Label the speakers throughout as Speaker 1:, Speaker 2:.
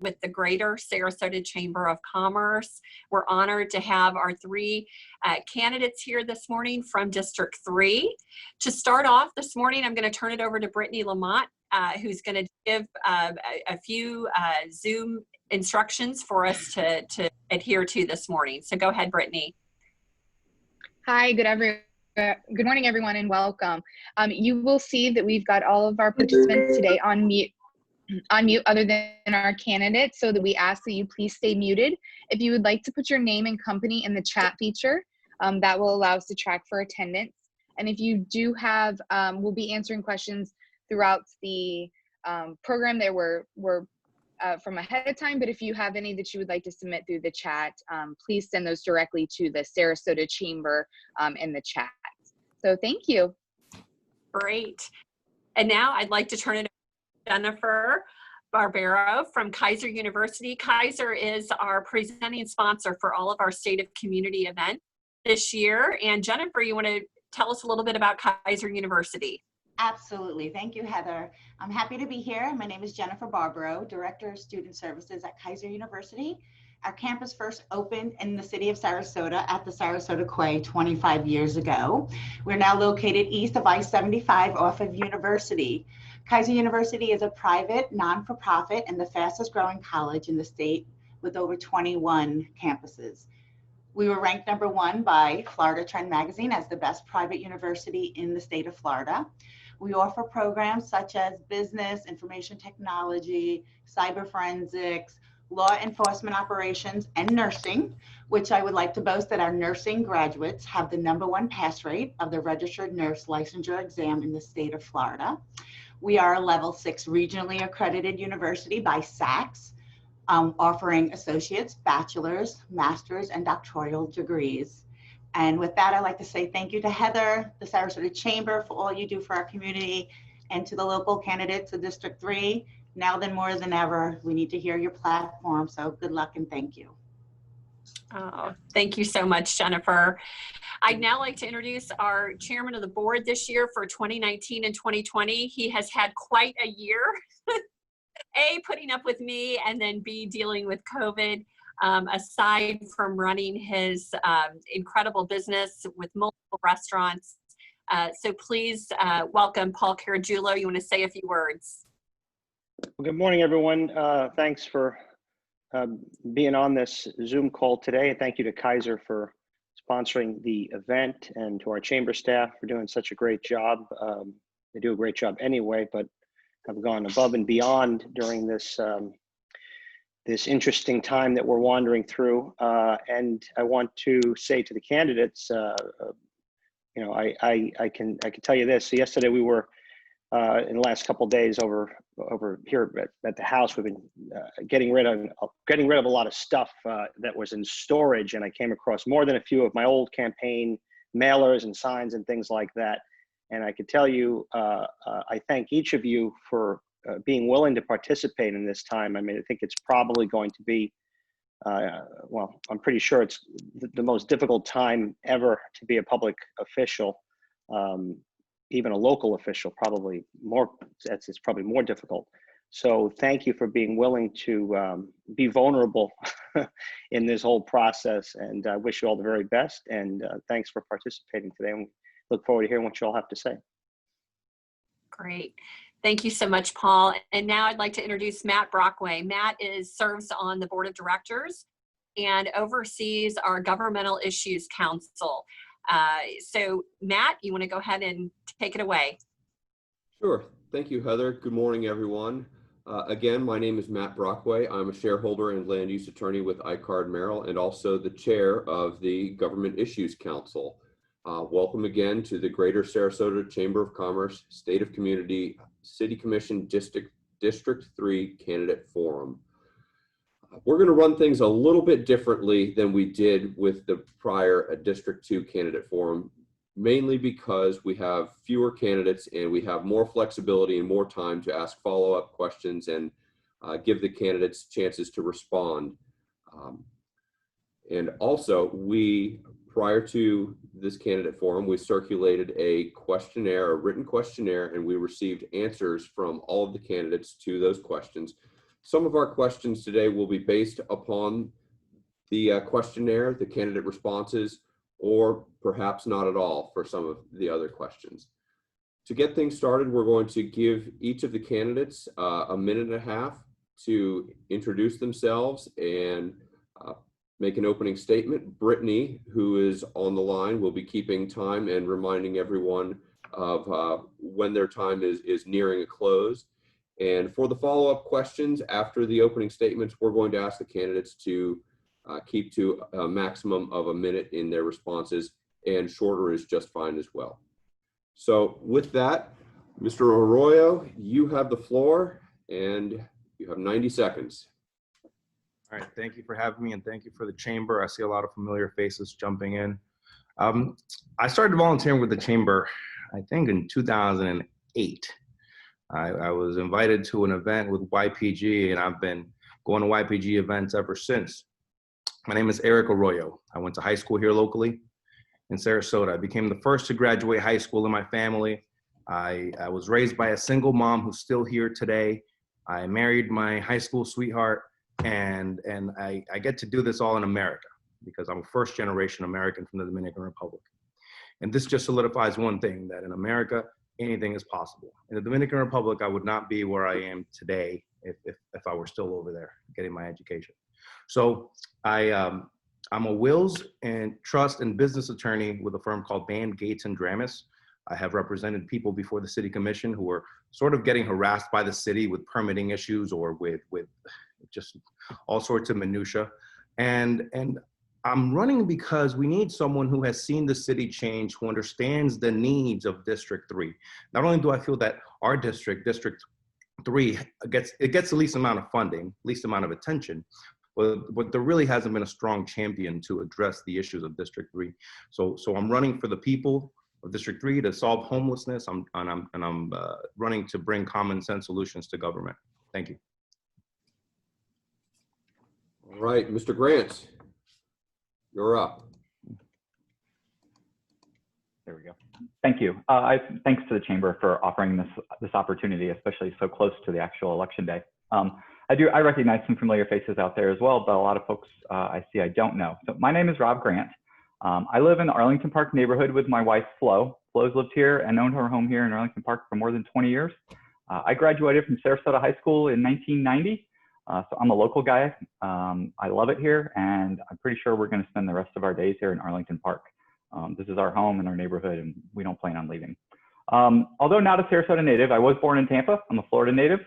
Speaker 1: with the Greater Sarasota Chamber of Commerce. We're honored to have our three candidates here this morning from District 3. To start off this morning, I'm going to turn it over to Brittany Lamont, who's going to give a few Zoom instructions for us to adhere to this morning. So go ahead, Brittany.
Speaker 2: Hi, good morning, everyone, and welcome. You will see that we've got all of our participants today on mute other than our candidates, so that we ask that you please stay muted. If you would like to put your name and company in the chat feature, that will allow us to track for attendance. And if you do have, we'll be answering questions throughout the program that were from ahead of time, but if you have any that you would like to submit through the chat, please send those directly to the Sarasota Chamber in the chat. So thank you.
Speaker 1: Great. And now I'd like to turn it over to Jennifer Barbero from Kaiser University. Kaiser is our presenting sponsor for all of our State of Community events this year. And Jennifer, you want to tell us a little bit about Kaiser University?
Speaker 3: Absolutely. Thank you, Heather. I'm happy to be here. My name is Jennifer Barbero, Director of Student Services at Kaiser University. Our campus first opened in the city of Sarasota at the Sarasota Quay 25 years ago. We're now located east of I-75 off of University. Kaiser University is a private, non-for-profit, and the fastest growing college in the state with over 21 campuses. We were ranked #1 by Florida Trend Magazine as the best private university in the state of Florida. We offer programs such as business, information technology, cyber forensics, law enforcement operations, and nursing, which I would like to boast that our nursing graduates have the #1 pass rate of the registered nurse licensure exam in the state of Florida. We are a level 6 regionally accredited university by SACS, offering associates, bachelor's, master's, and doctoral degrees. And with that, I'd like to say thank you to Heather, the Sarasota Chamber, for all you do for our community, and to the local candidates of District 3. Now then more than ever, we need to hear your platform. So good luck and thank you.
Speaker 1: Oh, thank you so much, Jennifer. I'd now like to introduce our chairman of the board this year for 2019 and 2020. He has had quite a year. A, putting up with me, and then B, dealing with COVID, aside from running his incredible business with multiple restaurants. So please welcome Paul Carragiolo. You want to say a few words?
Speaker 4: Well, good morning, everyone. Thanks for being on this Zoom call today. Thank you to Kaiser for sponsoring the event, and to our chamber staff for doing such a great job. They do a great job anyway, but have gone above and beyond during this this interesting time that we're wandering through. And I want to say to the candidates, you know, I can tell you this. So yesterday we were in the last couple of days over here at the house. We've been getting rid of a lot of stuff that was in storage, and I came across more than a few of my old campaign mailers and signs and things like that. And I could tell you, I thank each of you for being willing to participate in this time. I mean, I think it's probably going to be, well, I'm pretty sure it's the most difficult time ever to be a public official, even a local official, probably more, it's probably more difficult. So thank you for being willing to be vulnerable in this whole process, and I wish you all the very best, and thanks for participating today. And look forward to hearing what you all have to say.
Speaker 1: Great. Thank you so much, Paul. And now I'd like to introduce Matt Brockway. Matt serves on the board of directors and oversees our Governmental Issues Council. So Matt, you want to go ahead and take it away?
Speaker 5: Sure. Thank you, Heather. Good morning, everyone. Again, my name is Matt Brockway. I'm a shareholder and land use attorney with iCard Merrill, and also the chair of the Government Issues Council. Welcome again to the Greater Sarasota Chamber of Commerce State of Community City Commission District 3 Candidate Forum. We're going to run things a little bit differently than we did with the prior District 2 Candidate Forum, mainly because we have fewer candidates and we have more flexibility and more time to ask follow-up questions and give the candidates chances to respond. And also, prior to this candidate forum, we circulated a written questionnaire, and we received answers from all of the candidates to those questions. Some of our questions today will be based upon the questionnaire, the candidate responses, or perhaps not at all for some of the other questions. To get things started, we're going to give each of the candidates a minute and a half to introduce themselves and make an opening statement. Brittany, who is on the line, will be keeping time and reminding everyone of when their time is nearing a close. And for the follow-up questions after the opening statements, we're going to ask the candidates to keep to a maximum of a minute in their responses, and shorter is just fine as well. So with that, Mr. Arroyo, you have the floor and you have 90 seconds.
Speaker 6: All right, thank you for having me and thank you for the chamber. I see a lot of familiar faces jumping in. I started volunteering with the chamber, I think in 2008. I was invited to an event with YPG and I've been going to YPG events ever since. My name is Erik Arroyo. I went to high school here locally in Sarasota. I became the first to graduate high school in my family. I was raised by a single mom who's still here today. I married my high school sweetheart, and I get to do this all in America because I'm a first generation American from the Dominican Republic. And this just solidifies one thing, that in America, anything is possible. In the Dominican Republic, I would not be where I am today if I were still over there getting my education. So I'm a wills and trust and business attorney with a firm called Band, Gates and Dramis. I have represented people before the city commission who were sort of getting harassed by the city with permitting issues or with just all sorts of minutia. And I'm running because we need someone who has seen the city change, who understands the needs of District 3. Not only do I feel that our district, District 3, gets the least amount of funding, least amount of attention, but there really hasn't been a strong champion to address the issues of District 3. So I'm running for the people of District 3 to solve homelessness. I'm running to bring common sense solutions to government. Thank you.
Speaker 5: All right, Mr. Grant, you're up.
Speaker 7: There we go. Thank you. Thanks to the chamber for offering this opportunity, especially so close to the actual election day. I recognize some familiar faces out there as well, but a lot of folks I see I don't know. So my name is Rob Grant. I live in the Arlington Park neighborhood with my wife, Flo. Flo's lived here and owned her home here in Arlington Park for more than 20 years. I graduated from Sarasota High School in 1990. So I'm a local guy. I love it here, and I'm pretty sure we're going to spend the rest of our days here in Arlington Park. This is our home and our neighborhood, and we don't plan on leaving. Although not a Sarasota native, I was born in Tampa. I'm a Florida native.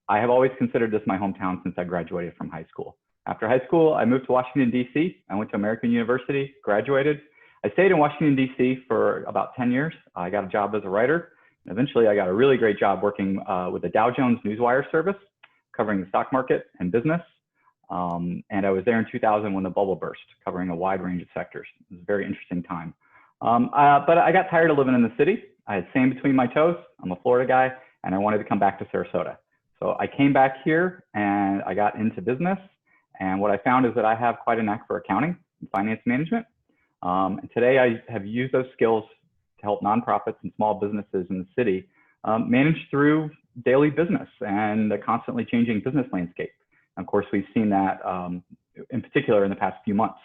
Speaker 7: I have always considered this my hometown since I graduated from high school. After high school, I moved to Washington, D.C. I went to American University, graduated. I stayed in Washington, D.C. for about 10 years. I got a job as a writer. And eventually, I got a really great job working with the Dow Jones Newswire service, covering the stock market and business. And I was there in 2000 when the bubble burst, covering a wide range of sectors. It was a very interesting time. But I got tired of living in the city. I had sand between my toes. I'm a Florida guy, and I wanted to come back to Sarasota. So I came back here and I got into business. And what I found is that I have quite a knack for accounting and finance management. And today I have used those skills to help nonprofits and small businesses in the city manage through daily business and the constantly changing business landscape. And of course, we've seen that in particular in the past few months.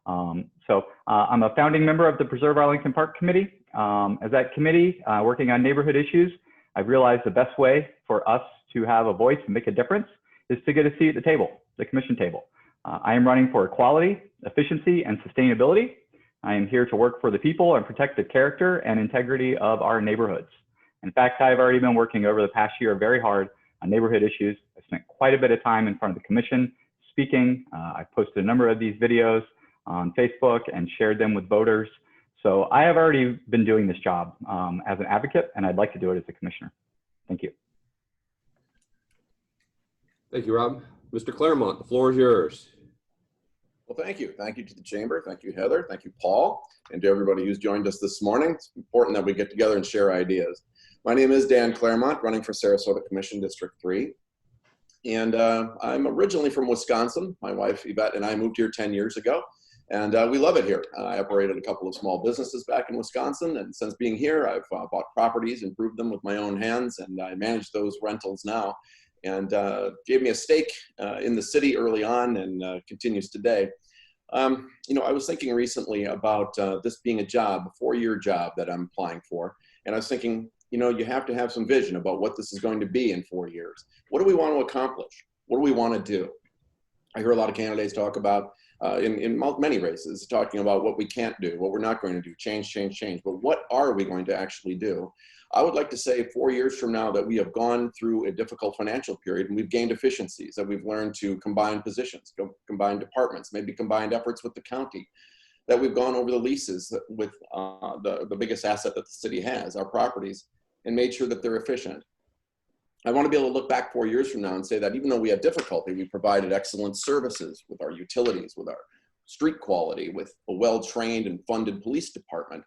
Speaker 7: So I'm a founding member of the Preserve Arlington Park Committee. As that committee working on neighborhood issues, I've realized the best way for us to have a voice and make a difference is to get a seat at the table, the commission table. I am running for equality, efficiency, and sustainability. I am here to work for the people and protect the character and integrity of our neighborhoods. In fact, I've already been working over the past year very hard on neighborhood issues. I've spent quite a bit of time in front of the commission speaking. I've posted a number of these videos on Facebook and shared them with voters. So I have already been doing this job as an advocate, and I'd like to do it as a commissioner. Thank you.
Speaker 5: Thank you, Rob. Mr. Claremont, the floor is yours.
Speaker 8: Well, thank you. Thank you to the chamber. Thank you, Heather. Thank you, Paul, and to everybody who's joined us this morning. It's important that we get together and share ideas. My name is Dan Claremont, running for Sarasota Commission District 3. And I'm originally from Wisconsin. My wife, Yvette, and I moved here 10 years ago. And we love it here. I operated a couple of small businesses back in Wisconsin. And since being here, I've bought properties, improved them with my own hands, and I manage those rentals now. and gave me a stake in the city early on, and continues today. You know, I was thinking recently about this being a job, a 4-year job that I'm applying for. And I was thinking, you know, you have to have some vision about what this is going to be in 4 years. What do we want to accomplish? What do we want to do? I hear a lot of candidates talk about, in many races, talking about what we can't do, what we're not going to do, change, change, change. But what are we going to actually do? I would like to say 4 years from now that we have gone through a difficult financial period and we've gained efficiencies, that we've learned to combine positions, combine departments, maybe combined efforts with the county, that we've gone over the leases with the biggest asset that the city has, our properties, and made sure that they're efficient. I want to be able to look back 4 years from now and say that even though we had difficulty, we provided excellent services with our utilities, with our street quality, with a well-trained and funded police department,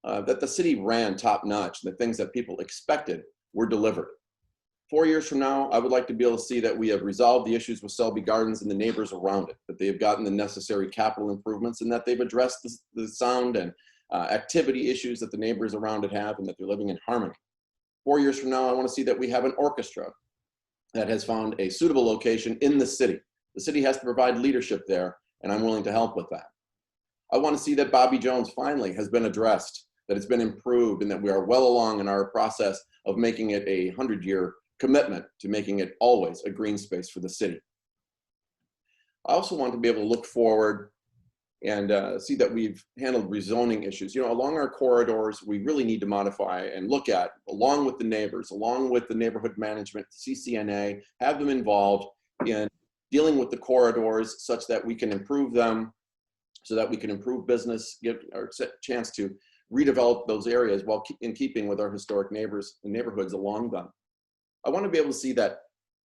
Speaker 8: that the city ran top notch. The things that people expected were delivered. 4 years from now, I would like to be able to see that we have resolved the issues with Selby Gardens and the neighbors around it, that they have gotten the necessary capital improvements, and that they've addressed the sound and activity issues that the neighbors around it have, and that they're living in harmony. 4 years from now, I want to see that we have an orchestra that has found a suitable location in the city. The city has to provide leadership there, and I'm willing to help with that. I want to see that Bobby Jones finally has been addressed, that it's been improved, and that we are well along in our process of making it a 100-year commitment to making it always a green space for the city. I also want to be able to look forward and see that we've handled rezoning issues. You know, along our corridors, we really need to modify and look at, along with the neighbors, along with the neighborhood management, CCNA, have them involved in dealing with the corridors such that we can improve them, so that we can improve business, give our chance to redevelop those areas while in keeping with our historic neighbors and neighborhoods along them. I want to be able to see that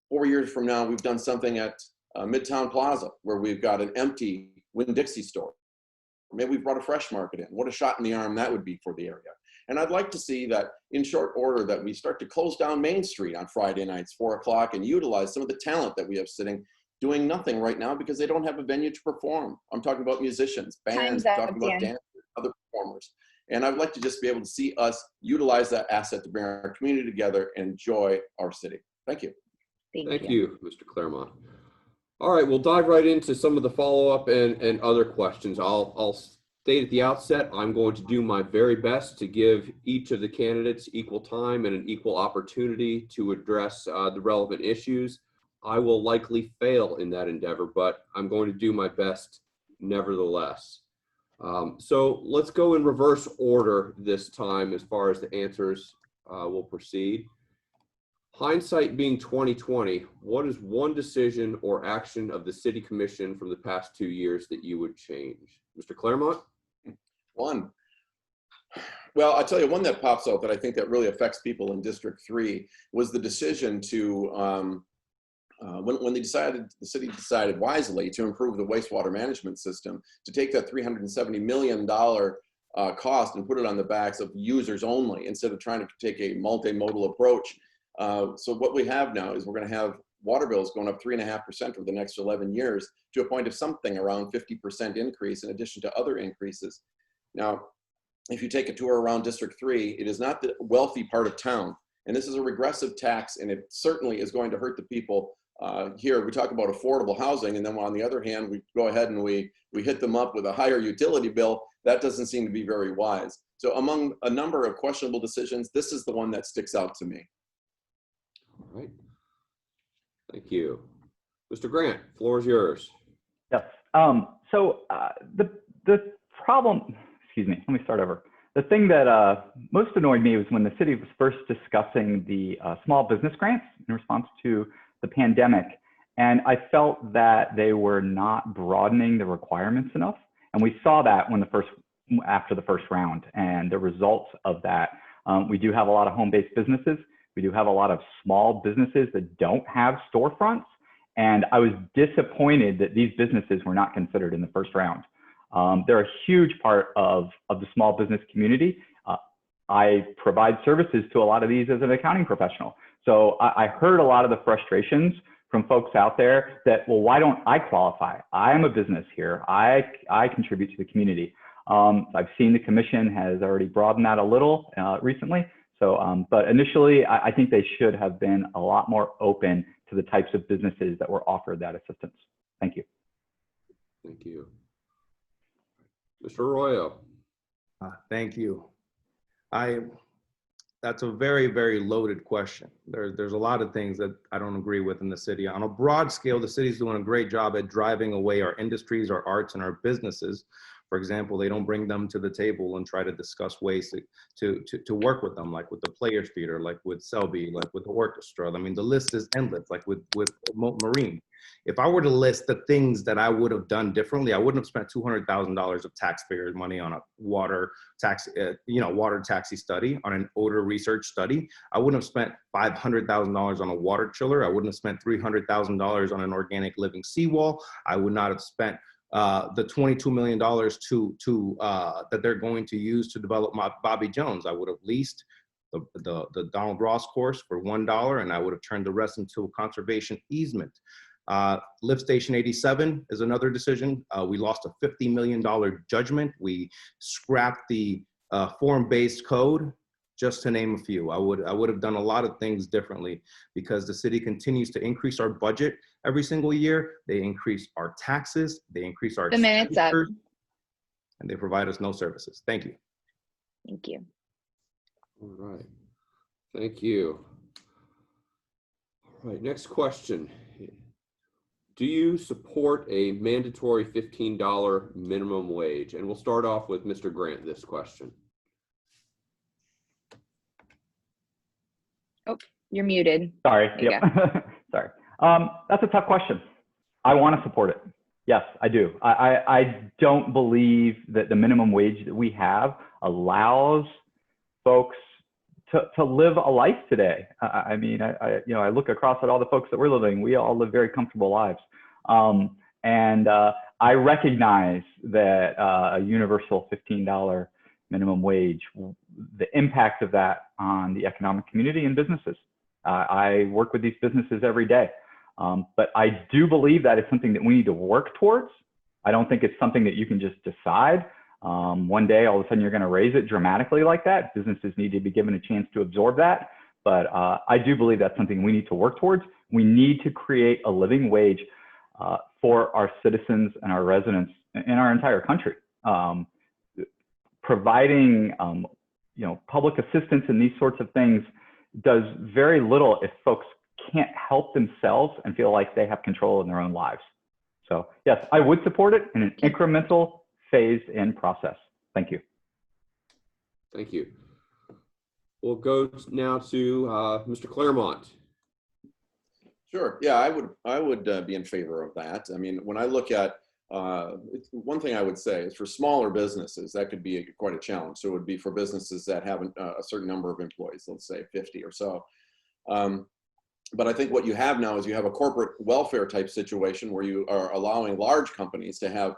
Speaker 8: 4 years from now, we've done something at Midtown Plaza, where we've got an empty Winn-Dixie store. Maybe we've brought a Fresh Market in. What a shot in the arm that would be for the area. And I'd like to see that in short order that we start to close down Main Street on Friday nights, 4 o'clock, and utilize some of the talent that we have sitting doing nothing right now because they don't have a venue to perform. I'm talking about musicians, bands, I'm talking about dancers, other performers. And I'd like to just be able to see us utilize that asset to bring our community together and enjoy our city. Thank you.
Speaker 5: Thank you, Mr. Claremont. All right, we'll dive right into some of the follow-up and other questions. I'll state at the outset, I'm going to do my very best to give each of the candidates equal time and an equal opportunity to address the relevant issues. I will likely fail in that endeavor, but I'm going to do my best nevertheless. So let's go in reverse order this time as far as the answers will proceed. Hindsight being 2020, what is one decision or action of the City Commission from the past 2 years that you would change? Mr. Claremont?
Speaker 8: One. Well, I'll tell you one that pops out that I think that really affects people in District 3 was the decision to, when the city decided wisely to improve the wastewater management system, to take that $370 million cost and put it on the backs of users only instead of trying to take a multimodal approach. So what we have now is we're going to have water bills going up 3.5% over the next 11 years to a point of something around 50% increase in addition to other increases. Now, if you take a tour around District 3, it is not the wealthy part of town. And this is a regressive tax, and it certainly is going to hurt the people here. We talk about affordable housing, and then on the other hand, we go ahead and we hit them up with a higher utility bill. That doesn't seem to be very wise. So among a number of questionable decisions, this is the one that sticks out to me.
Speaker 5: All right. Thank you. Mr. Grant, floor is yours.
Speaker 7: Yes. So the problem, excuse me, let me start over. The thing that most annoyed me was when the city was first discussing the small business grants in response to the pandemic. And I felt that they were not broadening the requirements enough. And we saw that when after the first round and the results of that. We do have a lot of home-based businesses. We do have a lot of small businesses that don't have storefronts. And I was disappointed that these businesses were not considered in the first round. They're a huge part of the small business community. I provide services to a lot of these as an accounting professional. So I heard a lot of the frustrations from folks out there that, well, why don't I qualify? I am a business here. I contribute to the community. I've seen the commission has already broadened that a little recently. So, but initially, I think they should have been a lot more open to the types of businesses that were offered that assistance. Thank you.
Speaker 5: Thank you. Mr. Arroyo.
Speaker 6: Thank you. That's a very, very loaded question. There's a lot of things that I don't agree with in the city. On a broad scale, the city's doing a great job at driving away our industries, our arts, and our businesses. For example, they don't bring them to the table and try to discuss ways to work with them, like with the Players Theater, like with Selby, like with the orchestra. I mean, the list is endless, like with Marine. If I were to list the things that I would have done differently, I wouldn't have spent $200,000 of taxpayers' money on a water taxi study, on an odor research study. I wouldn't have spent $500,000 on a water chiller. I wouldn't have spent $300,000 on an organic living seawall. I would not have spent the $22 million that they're going to use to develop Bobby Jones. I would have leased the Donald Ross course for $1, and I would have turned the rest into a conservation easement. Lift Station 87 is another decision. We lost a $50 million judgment. We scrapped the form-based code, just to name a few. I would have done a lot of things differently because the city continues to increase our budget every single year. They increase our taxes, they increase our expenditures, and they provide us no services. Thank you.
Speaker 2: Thank you.
Speaker 5: All right. Thank you. All right, next question. Do you support a mandatory $15 minimum wage? And we'll start off with Mr. Grant this question.
Speaker 2: Oh, you're muted.
Speaker 7: Sorry.
Speaker 2: There you
Speaker 7: Yep. Sorry. That's a tough question. I want to support it. Yes, I do. I don't believe that the minimum wage that we have allows folks to live a life today. I mean, I look across at all the folks that we're living. We all live very comfortable lives. And I recognize that a universal $15 minimum wage, the impact of that on the economic community and businesses. I work with these businesses every day. But I do believe that is something that we need to work towards. I don't think it's something that you can just decide. One day, all of a sudden, you're going to raise it dramatically like that. Businesses need to be given a chance to absorb that. But I do believe that's something we need to work towards. We need to create a living wage for our citizens and our residents in our entire country. Providing public assistance and these sorts of things does very little if folks can't help themselves and feel like they have control in their own lives. So yes, I would support it in an incremental phased in process. Thank you.
Speaker 5: Thank you. We'll go now to Mr. Claremont.
Speaker 8: Sure. Yeah, I would be in favor of that. I mean, when I look at one thing I would say is for smaller businesses, that could be quite a challenge. So it would be for businesses that have a certain number of employees, let's say 50 or so. But I think what you have now is you have a corporate welfare type situation where you are allowing large companies to have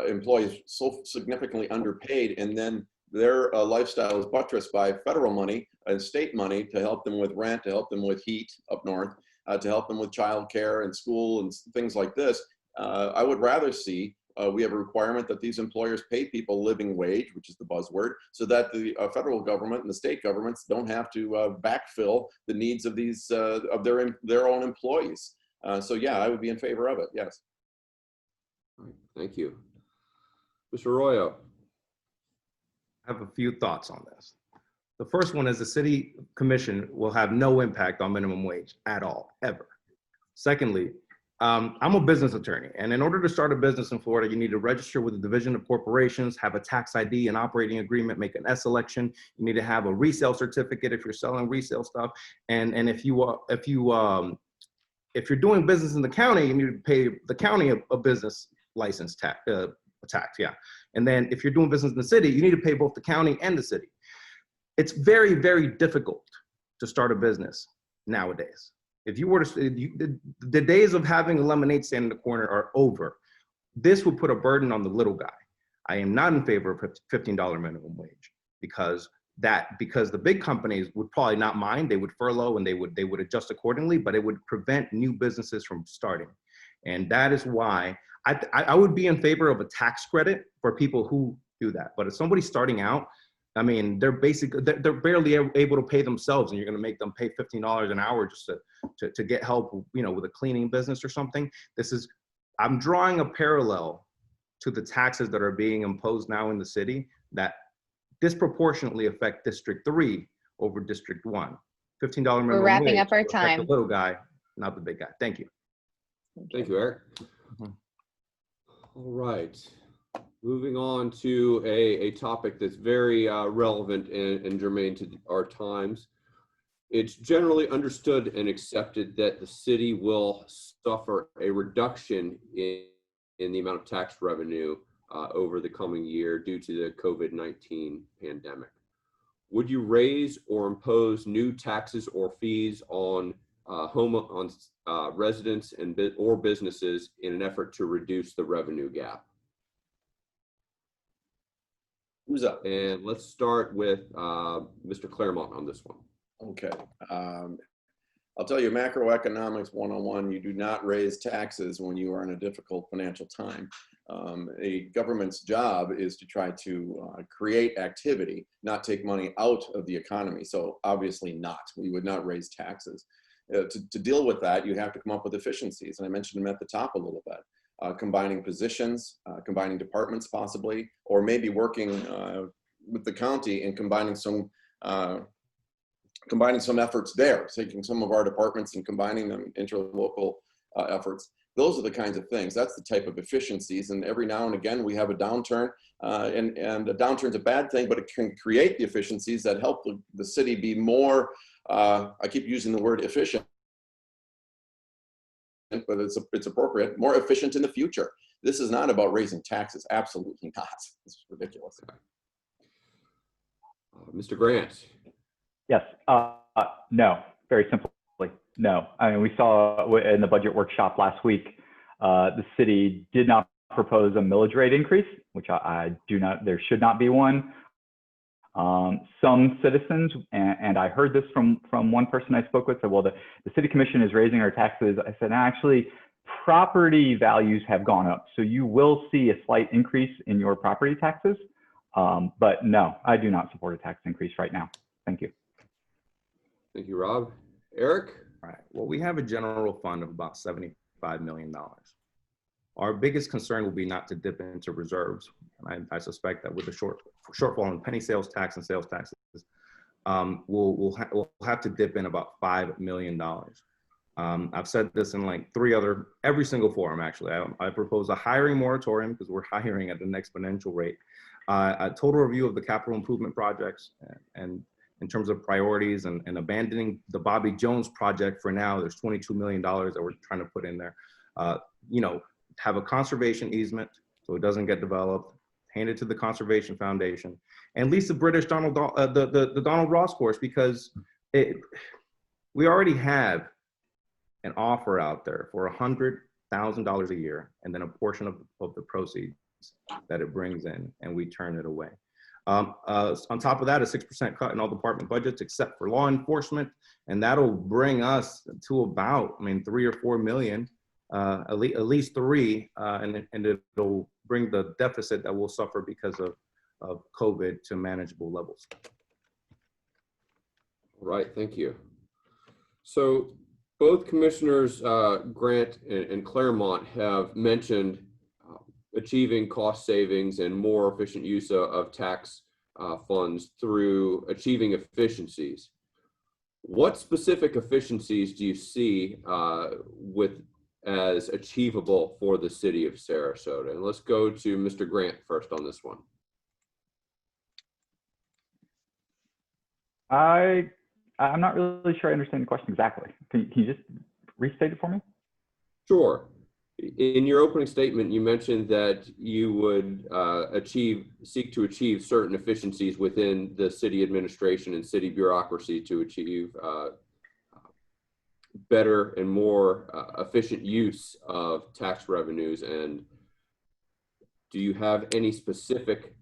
Speaker 8: employees so significantly underpaid, and then their lifestyle is buttressed by federal money and state money to help them with rent, to help them with heat up north, to help them with childcare and school and things like this. I would rather see we have a requirement that these employers pay people living wage, which is the buzzword, so that the federal government and the state governments don't have to backfill the needs of these of their own employees. So yeah, I would be in favor of it. Yes.
Speaker 5: All right, thank you, Mr. Arroyo.
Speaker 6: I have a few thoughts on this. The first one is the city commission will have no impact on minimum wage at all, ever. Secondly, I'm a business attorney, and in order to start a business in Florida, you need to register with the Division of Corporations, have a tax ID, an operating agreement, make an S election. You need to have a resale certificate if you're selling resale stuff, and if you're doing business in the county, you need to pay the county a business license tax, yeah. And then if you're doing business in the city, you need to pay both the county and the city. It's very, very difficult to start a business nowadays. If you were to, the days of having a lemonade stand in the corner are over. This would put a burden on the little guy. I am not in favor of $15 minimum wage because the big companies would probably not mind. They would furlough and they would adjust accordingly, but it would prevent new businesses from starting. And that is why I would be in favor of a tax credit for people who do that. But if somebody's starting out, I mean, they're barely able to pay themselves, and you're going to make them pay $15 an hour just to get help, you know, with a cleaning business or something. I'm drawing a parallel to the taxes that are being imposed now in the city that disproportionately affect District 3 over District 1. $15 minimum
Speaker 2: We're wrapping
Speaker 6: wage
Speaker 2: up our
Speaker 6: will affect
Speaker 2: time.
Speaker 6: the little guy, not the big guy. Thank you.
Speaker 5: Thank you, Eric. All right. Moving on to a topic that's very relevant and germane to our times. It's generally understood and accepted that the city will suffer a reduction in the amount of tax revenue over the coming year due to the COVID-19 pandemic. Would you raise or impose new taxes or fees on residents or businesses in an effort to reduce the revenue gap?
Speaker 8: Who's up?
Speaker 5: And let's start with Mr. Claremont on this one.
Speaker 8: Okay. I'll tell you, macroeconomics 101, you do not raise taxes when you are in a difficult financial time. A government's job is to try to create activity, not take money out of the economy. So obviously not. We would not raise taxes. To deal with that, you have to come up with efficiencies. And I mentioned them at the top a little bit. Combining positions, combining departments possibly, or maybe working with the county and combining some efforts there, taking some of our departments and combining them interlocal efforts. Those are the kinds of things. That's the type of efficiencies. And every now and again, we have a downturn, and a downturn's a bad thing, but it can create the efficiencies that help the city be more, I keep using the word efficient, but it's appropriate, more efficient in the future. This is not about raising taxes. Absolutely not. It's ridiculous.
Speaker 5: Mr. Grant.
Speaker 7: Yes. No. Very simply, no. I mean, we saw in the budget workshop last week, the city did not propose a millage rate increase, which I do not. There should not be one. Some citizens, and I heard this from one person I spoke with, said, well, the city commission is raising our taxes. I said, actually, property values have gone up. So you will see a slight increase in your property taxes. But no, I do not support a tax increase right now. Thank you.
Speaker 5: Thank you, Rob. Eric?
Speaker 6: All right. Well, we have a general fund of about $75 million. Our biggest concern will be not to dip into reserves. And I suspect that with the shortfall in penny sales tax and sales taxes, we'll have to dip in about $5 million. I've said this in every single forum, actually. I propose a hiring moratorium because we're hiring at an exponential rate. A total review of the capital improvement projects and in terms of priorities and abandoning the Bobby Jones project for now. There's $22 million that we're trying to put in there. Have a conservation easement so it doesn't get developed, hand it to the Conservation Foundation, and lease the British the Donald Ross course, because we already have an offer out there for $100,000 a year, and then a portion of the proceeds that it brings in, and we turn it away. On top of that, a 6% cut in all department budgets except for law enforcement, and that'll bring us to about, 3 or 4 million. At least 3, and it'll bring the deficit that we'll suffer because of COVID to manageable levels.
Speaker 5: All right, thank you. So both Commissioners Grant and Claremont have mentioned achieving cost savings and more efficient use of tax funds through achieving efficiencies. What specific efficiencies do you see as achievable for the city of Sarasota? And let's go to Mr. Grant first on this one.
Speaker 7: I'm not really sure I understand the question exactly. Can you just restate it for me?
Speaker 5: Sure. In your opening statement, you mentioned that you would seek to achieve certain efficiencies within the city administration and city bureaucracy to achieve better and more efficient use of tax revenues. And do you have any specific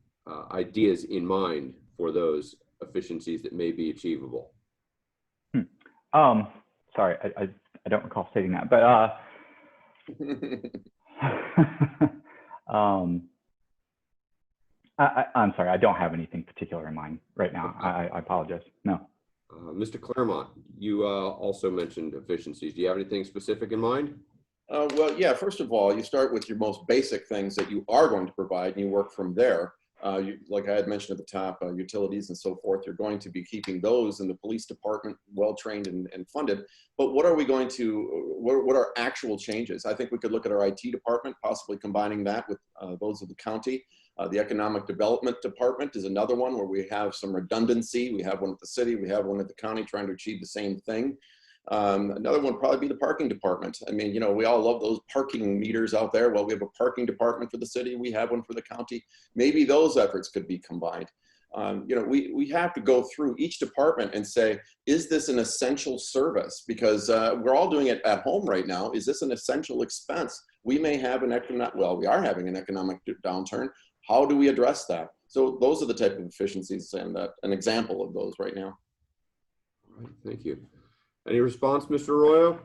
Speaker 5: ideas in mind for those efficiencies that may be achievable?
Speaker 7: Sorry, I don't recall stating that, but I'm sorry, I don't have anything particular in mind right now. I apologize. No.
Speaker 5: Mr. Claremont, you also mentioned efficiencies. Do you have anything specific in mind?
Speaker 8: Well, yeah, first of all, you start with your most basic things that you are going to provide and you work from there. Like I had mentioned at the top, utilities and so forth, you're going to be keeping those in the police department well-trained and funded. But what are we going to, what are actual changes? I think we could look at our IT department, possibly combining that with those of the county. The economic development department is another one where we have some redundancy. We have one at the city, we have one at the county trying to achieve the same thing. Another one would probably be the parking department. I mean, you know, we all love those parking meters out there. Well, we have a parking department for the city. We have one for the county. Maybe those efforts could be combined. You know, we have to go through each department and say, is this an essential service? Because we're all doing it at home right now. Is this an essential expense? We may have an economic, well, we are having an economic downturn. How do we address that? So those are the type of efficiencies and an example of those right now.
Speaker 5: All right, thank you. Any response, Mr. Arroyo?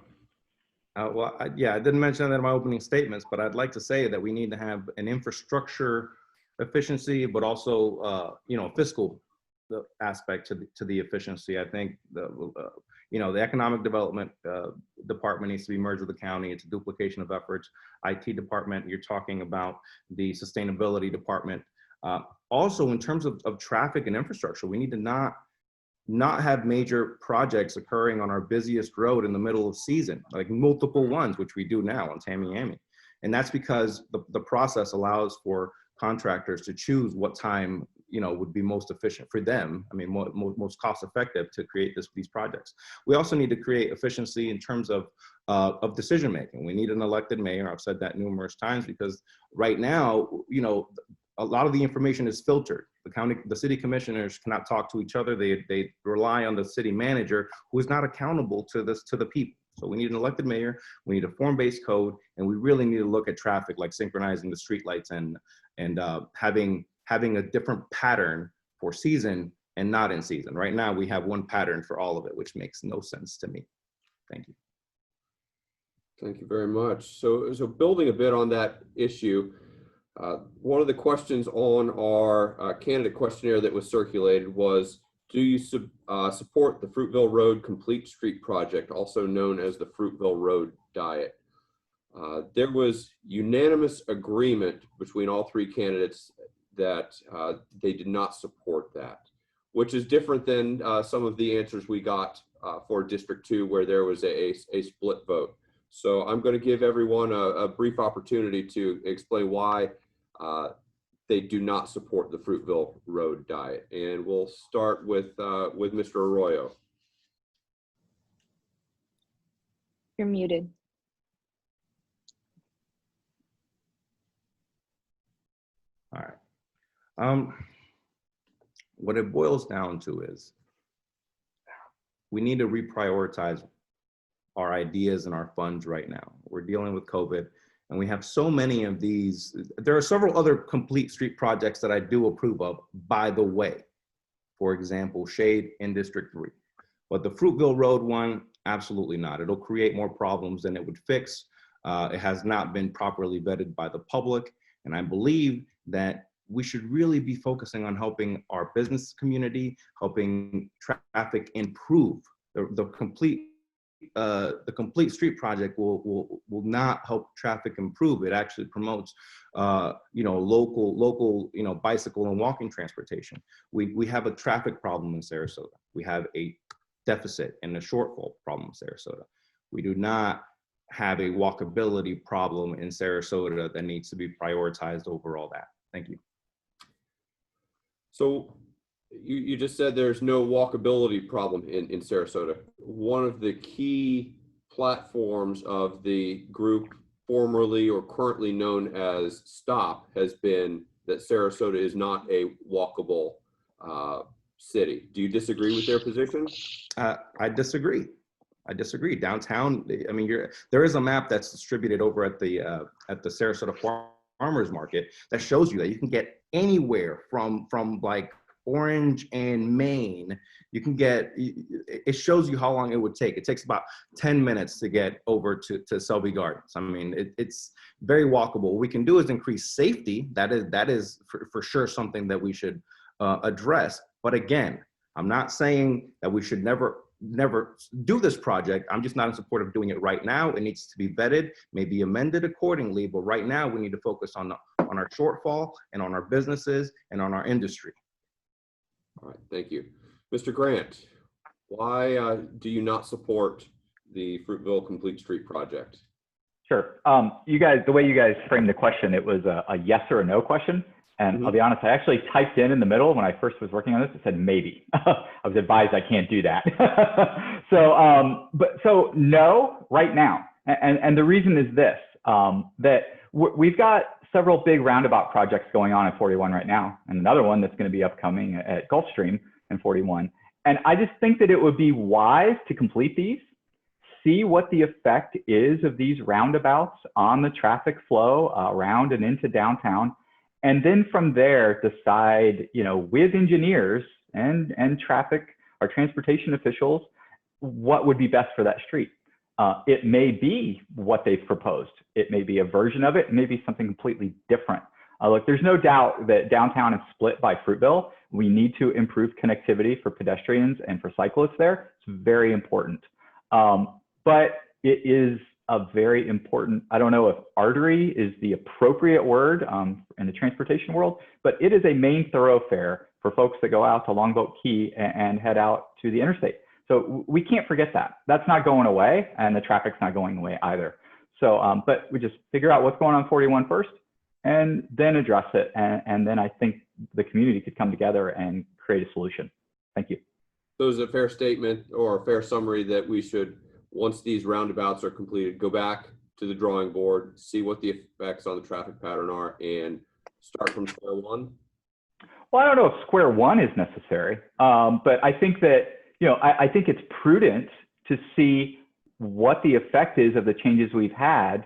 Speaker 6: Well, yeah, I didn't mention that in my opening statements, but I'd like to say that we need to have an infrastructure efficiency, but also, you know, fiscal aspect to the efficiency. I think you know, the economic development department needs to be merged with the county. It's a duplication of efforts. IT department, you're talking about the sustainability department. Also, in terms of traffic and infrastructure, we need to not have major projects occurring on our busiest road in the middle of season, like multiple ones, which we do now on Tamiami. And that's because the process allows for contractors to choose what time, you know, would be most efficient for them. I mean, most cost effective to create these projects. We also need to create efficiency in terms of decision making. We need an elected mayor. I've said that numerous times because right now, you know, a lot of the information is filtered. The city commissioners cannot talk to each other. They rely on the city manager, who is not accountable to the people. So we need an elected mayor, we need a form-based code, and we really need to look at traffic, like synchronizing the streetlights and having a different pattern for season and not in season. Right now, we have one pattern for all of it, which makes no sense to me. Thank you.
Speaker 5: Thank you very much. So building a bit on that issue, one of the questions on our candidate questionnaire that was circulated was, do you support the Fruitville Road Complete Street Project, also known as the Fruitville Road Diet? There was unanimous agreement between all three candidates that they did not support that, which is different than some of the answers we got for District 2, where there was a split vote. So I'm going to give everyone a brief opportunity to explain why they do not support the Fruitville Road Diet. And we'll start with Mr. Arroyo.
Speaker 2: You're muted.
Speaker 6: All right. What it boils down to is we need to reprioritize our ideas and our funds right now. We're dealing with COVID, and we have so many of these. There are several other complete street projects that I do approve of, by the way. For example, Shade in District 3. But the Fruitville Road one, absolutely not. It'll create more problems than it would fix. It has not been properly vetted by the public. And I believe that we should really be focusing on helping our business community, helping traffic improve. The complete street project will not help traffic improve. It actually promotes you know, local you know, bicycle and walking transportation. We have a traffic problem in Sarasota. We have a deficit and a shortfall problem in Sarasota. We do not have a walkability problem in Sarasota that needs to be prioritized over all that. Thank you.
Speaker 5: So you just said there's no walkability problem in Sarasota. One of the key platforms of the group formerly or currently known as STOP has been that Sarasota is not a walkable city. Do you disagree with their position?
Speaker 6: I disagree. I disagree. Downtown, I mean, there is a map that's distributed over at the Sarasota Farmers Market that shows you that you can get anywhere from like Orange and Main, you can get, it shows you how long it would take. It takes about 10 minutes to get over to Selby Gardens. I mean, it's very walkable. What we can do is increase safety. That is for sure something that we should address. But again, I'm not saying that we should never do this project. I'm just not in support of doing it right now. It needs to be vetted, maybe amended accordingly. But right now, we need to focus on our shortfall and on our businesses and on our industry.
Speaker 5: All right, thank you. Mr. Grant, why do you not support the Fruitville Complete Street project?
Speaker 7: Sure. You guys, the way you guys framed the question, it was a yes or a no question. And I'll be honest, I actually typed in the middle when I first was working on this, it said maybe. I was advised I can't do that. So no, right now. And the reason is this, that we've got several big roundabout projects going on at 41 right now, and another one that's going to be upcoming at Gulfstream in 41. And I just think that it would be wise to complete these, see what the effect is of these roundabouts on the traffic flow around and into downtown. And then from there, decide, with engineers and traffic or transportation officials, what would be best for that street. It may be what they've proposed. It may be a version of it. It may be something completely different. Look, there's no doubt that downtown is split by Fruitville. We need to improve connectivity for pedestrians and for cyclists there. It's very important. But it is a very important, I don't know if artery is the appropriate word in the transportation world, but it is a main thoroughfare for folks that go out to Longboat Key and head out to the interstate. So we can't forget that. That's not going away, and the traffic's not going away either. So, but we just figure out what's going on 41 first, and then address it. And then I think the community could come together and create a solution. Thank you.
Speaker 5: So is it a fair statement or a fair summary that we should, once these roundabouts are completed, go back to the drawing board, see what the effects on the traffic pattern are, and start from square one?
Speaker 7: Well, I don't know if square one is necessary, but I think that, I think it's prudent to see what the effect is of the changes we've had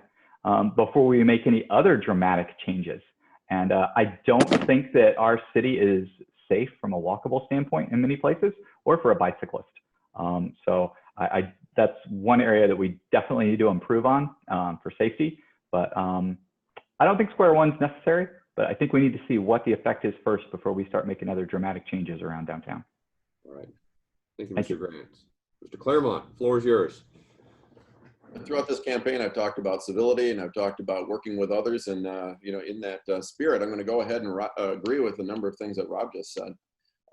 Speaker 7: before we make any other dramatic changes. And I don't think that our city is safe from a walkable standpoint in many places, or for a bicyclist. So that's one area that we definitely need to improve on for safety. But I don't think square one's necessary, but I think we need to see what the effect is first before we start making other dramatic changes around downtown.
Speaker 5: All right. Thank you, Mr. Grant. Mr. Claremont, floor is yours.
Speaker 8: Throughout this campaign, I've talked about civility and I've talked about working with others. And, in that spirit, I'm going to go ahead and agree with a number of things that Rob just said.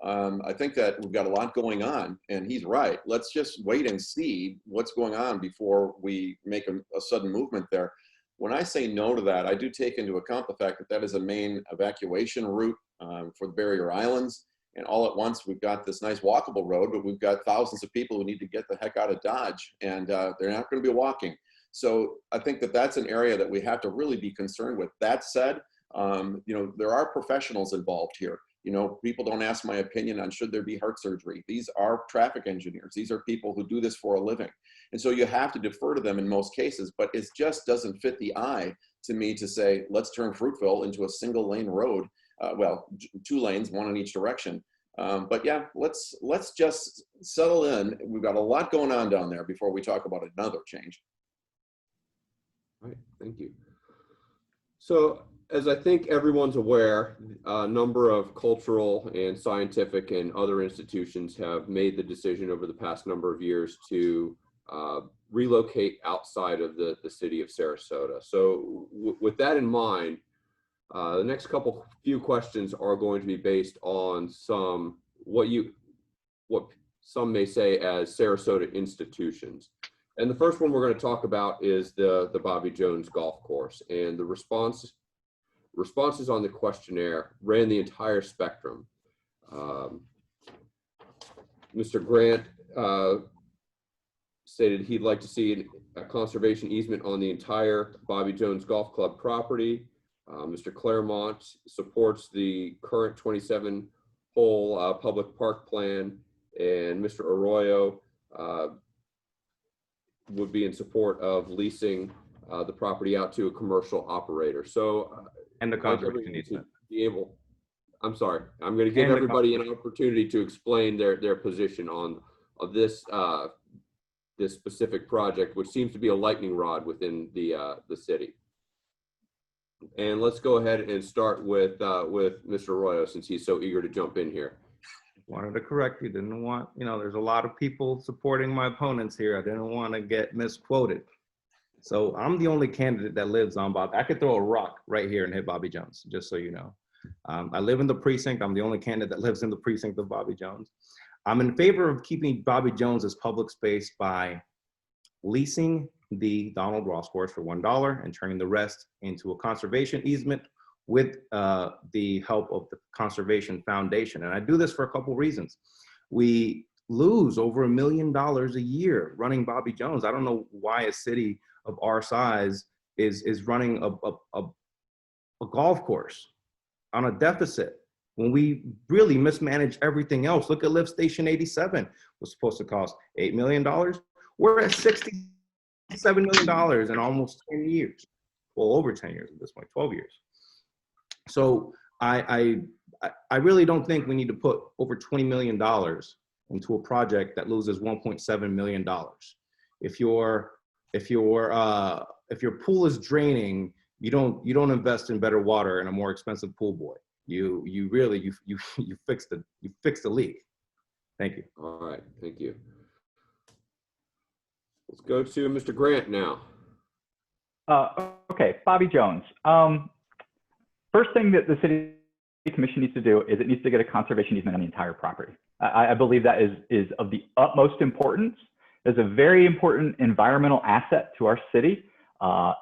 Speaker 8: I think that we've got a lot going on, and he's right. Let's just wait and see what's going on before we make a sudden movement there. When I say no to that, I do take into account the fact that that is a main evacuation route for the barrier islands. And all at once, we've got this nice walkable road, but we've got thousands of people who need to get the heck out of Dodge, and they're not going to be walking. So I think that that's an area that we have to really be concerned with. That said, there are professionals involved here. People don't ask my opinion on should there be heart surgery. These are traffic engineers. These are people who do this for a living. And so you have to defer to them in most cases, but it just doesn't fit the eye to me to say, let's turn Fruitville into a single lane road. Well, 2 lanes, 1 in each direction. But yeah, let's just settle in. We've got a lot going on down there before we talk about another change.
Speaker 5: All right, thank you. So as I think everyone's aware, a number of cultural and scientific and other institutions have made the decision over the past number of years to relocate outside of the city of Sarasota. So with that in mind, the next few questions are going to be based on what some may say as Sarasota institutions. And the first one we're going to talk about is the Bobby Jones Golf Course. And the responses on the questionnaire ran the entire spectrum. Mr. Grant stated he'd like to see a conservation easement on the entire Bobby Jones Golf Club property. Mr. Claremont supports the current 27-hole public park plan, and Mr. Arroyo would be in support of leasing the property out to a commercial operator. So,
Speaker 6: and the conservation easement.
Speaker 5: I'm sorry. I'm going to give
Speaker 6: And the
Speaker 5: everybody an opportunity to explain their position on this this specific project, which seems to be a lightning rod within the city. And let's go ahead and start with Mr. Arroyo, since he's so eager to jump in here.
Speaker 6: Wanted to correct you. Didn't want, there's a lot of people supporting my opponents here. I didn't want to get misquoted. So I'm the only candidate that lives on Bobby. I could throw a rock right here and hit Bobby Jones, just so you know. I live in the precinct. I'm the only candidate that lives in the precinct of Bobby Jones. I'm in favor of keeping Bobby Jones as public space by leasing the Donald Ross course for $1 and turning the rest into a conservation easement with the help of the Conservation Foundation. And I do this for a couple reasons. We lose over $1 million a year running Bobby Jones. I don't know why a city of our size is running a golf course on a deficit when we really mismanage everything else. Look at Lift Station 87, was supposed to cost $8 million. We're at $67 million in almost 10 years. Well, over 10 years at this point, 12 years. So I really don't think we need to put over $20 million into a project that loses $1.7 million. If your pool is draining, you don't invest in better water and a more expensive pool boy. You fix the leak. Thank you.
Speaker 5: All right, thank you. Let's go to Mr. Grant now.
Speaker 7: Okay, Bobby Jones. First thing that the city commission needs to do is it needs to get a conservation easement on the entire property. I believe that is of the utmost importance. It's a very important environmental asset to our city.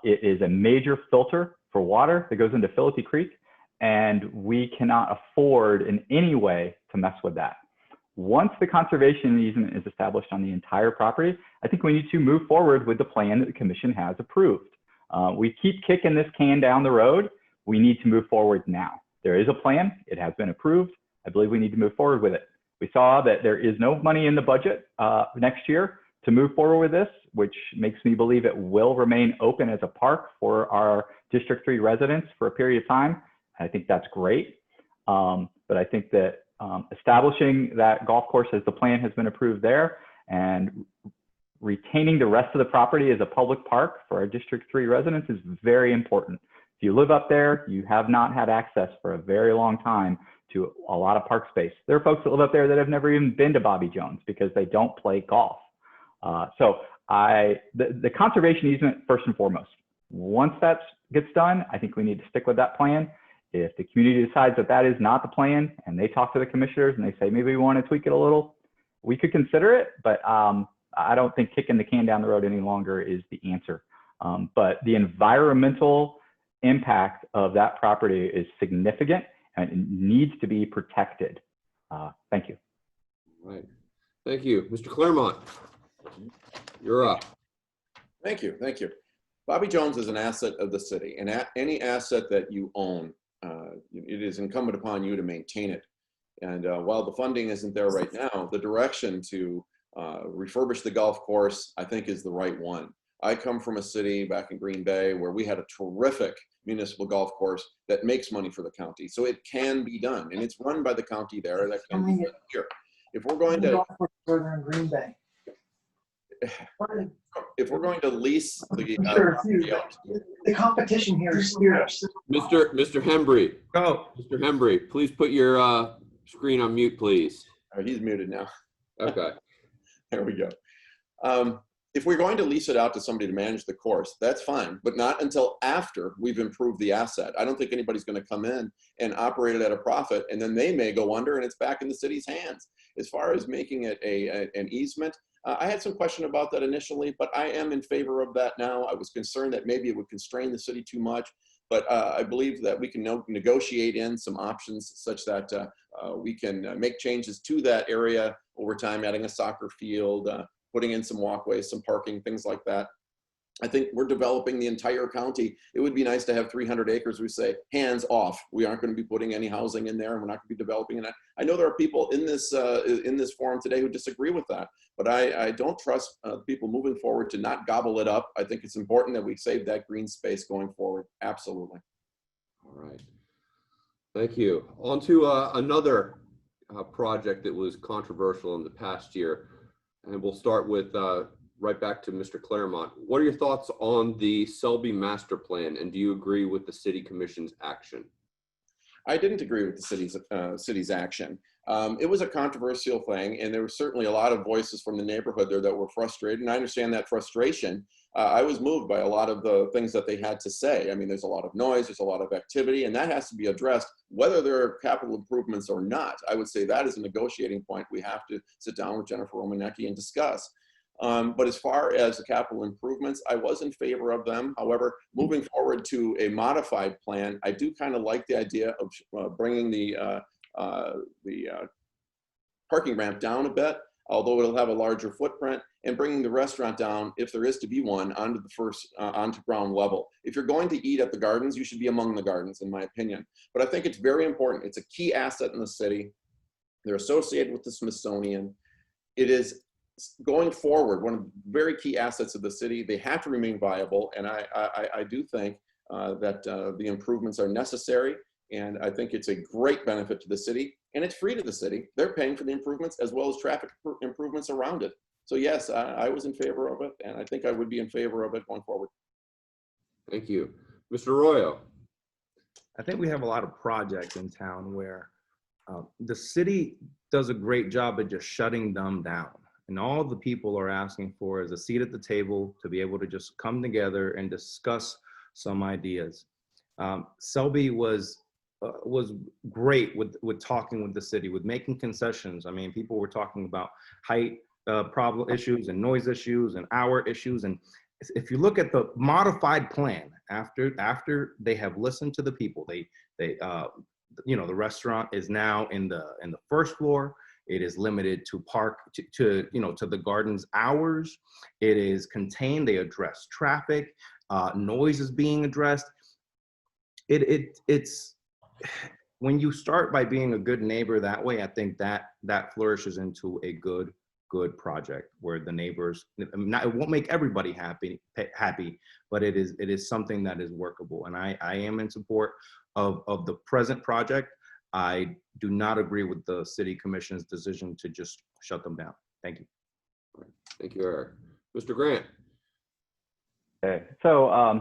Speaker 7: It is a major filter for water that goes into Philippi Creek, and we cannot afford in any way to mess with that. Once the conservation easement is established on the entire property, I think we need to move forward with the plan that the commission has approved. We keep kicking this can down the road. We need to move forward now. There is a plan. It has been approved. I believe we need to move forward with it. We saw that there is no money in the budget next year to move forward with this, which makes me believe it will remain open as a park for our District 3 residents for a period of time. I think that's great. But I think that establishing that golf course as the plan has been approved there and retaining the rest of the property as a public park for our District 3 residents is very important. If you live up there, you have not had access for a very long time to a lot of park space. There are folks that live up there that have never even been to Bobby Jones because they don't play golf. So the conservation easement first and foremost. Once that gets done, I think we need to stick with that plan. If the community decides that that is not the plan and they talk to the commissioners and they say, maybe we want to tweak it a little, we could consider it, but I don't think kicking the can down the road any longer is the answer. But the environmental impact of that property is significant and it needs to be protected. Thank you.
Speaker 5: All right. Thank you. Mr. Claremont, you're up.
Speaker 8: Thank you. Thank you. Bobby Jones is an asset of the city, and any asset that you own, it is incumbent upon you to maintain it. And while the funding isn't there right now, the direction to refurbish the golf course, I think, is the right one. I come from a city back in Green Bay where we had a terrific municipal golf course that makes money for the county. So it can be done, and it's run by the county there. That can be done here. If we're going to
Speaker 9: in Green Bay.
Speaker 8: If we're going to lease the
Speaker 9: The competition here is fierce.
Speaker 5: Mr. Hembry.
Speaker 6: Go.
Speaker 5: Mr. Hembry, please put your screen on mute, please.
Speaker 8: Oh, he's muted now.
Speaker 5: Okay.
Speaker 8: There we go. If we're going to lease it out to somebody to manage the course, that's fine, but not until after we've improved the asset. I don't think anybody's going to come in and operate it at a profit, and then they may go under and it's back in the city's hands. As far as making it an easement, I had some question about that initially, but I am in favor of that now. I was concerned that maybe it would constrain the city too much, but I believe that we can negotiate in some options such that we can make changes to that area over time, adding a soccer field, putting in some walkways, some parking, things like that. I think we're developing the entire county. It would be nice to have 300 acres. We say, hands off. We aren't going to be putting any housing in there, and we're not going to be developing it. I know there are people in this forum today who disagree with that, but I don't trust people moving forward to not gobble it up. I think it's important that we save that green space going forward. Absolutely.
Speaker 5: All right. Thank you. On to another project that was controversial in the past year. And we'll start with right back to Mr. Claremont. What are your thoughts on the Selby Master Plan, and do you agree with the City Commission's action?
Speaker 8: I didn't agree with the city's action. It was a controversial thing, and there were certainly a lot of voices from the neighborhood there that were frustrated, and I understand that frustration. I was moved by a lot of the things that they had to say. I mean, there's a lot of noise, there's a lot of activity, and that has to be addressed, whether there are capital improvements or not. I would say that is a negotiating point we have to sit down with Jennifer Romanecki and discuss. But as far as the capital improvements, I was in favor of them. However, moving forward to a modified plan, I do kind of like the idea of bringing the parking ramp down a bit, although it'll have a larger footprint, and bringing the restaurant down, if there is to be one, onto the onto ground level. If you're going to eat at the gardens, you should be among the gardens, in my opinion. But I think it's very important. It's a key asset in the city. They're associated with the Smithsonian. It is, going forward, one of the very key assets of the city. They have to remain viable, and I do think that the improvements are necessary, and I think it's a great benefit to the city, and it's free to the city. They're paying for the improvements as well as traffic improvements around it. So yes, I was in favor of it, and I think I would be in favor of it going forward.
Speaker 5: Thank you. Mr. Arroyo.
Speaker 6: I think we have a lot of projects in town where the city does a great job at just shutting them down. And all the people are asking for is a seat at the table to be able to just come together and discuss some ideas. Selby was great with talking with the city, with making concessions. I mean, people were talking about height problem issues and noise issues and hour issues. And if you look at the modified plan, after they have listened to the people, you know, the restaurant is now in the first floor. It is limited to park to the garden's hours. It is contained. They address traffic. Noise is being addressed. It's when you start by being a good neighbor that way, I think that flourishes into a good project where the neighbors, it won't make everybody happy, but it is something that is workable. And I am in support of the present project. I do not agree with the City Commission's decision to just shut them down. Thank you.
Speaker 5: Thank you, Eric. Mr. Grant.
Speaker 7: Okay, so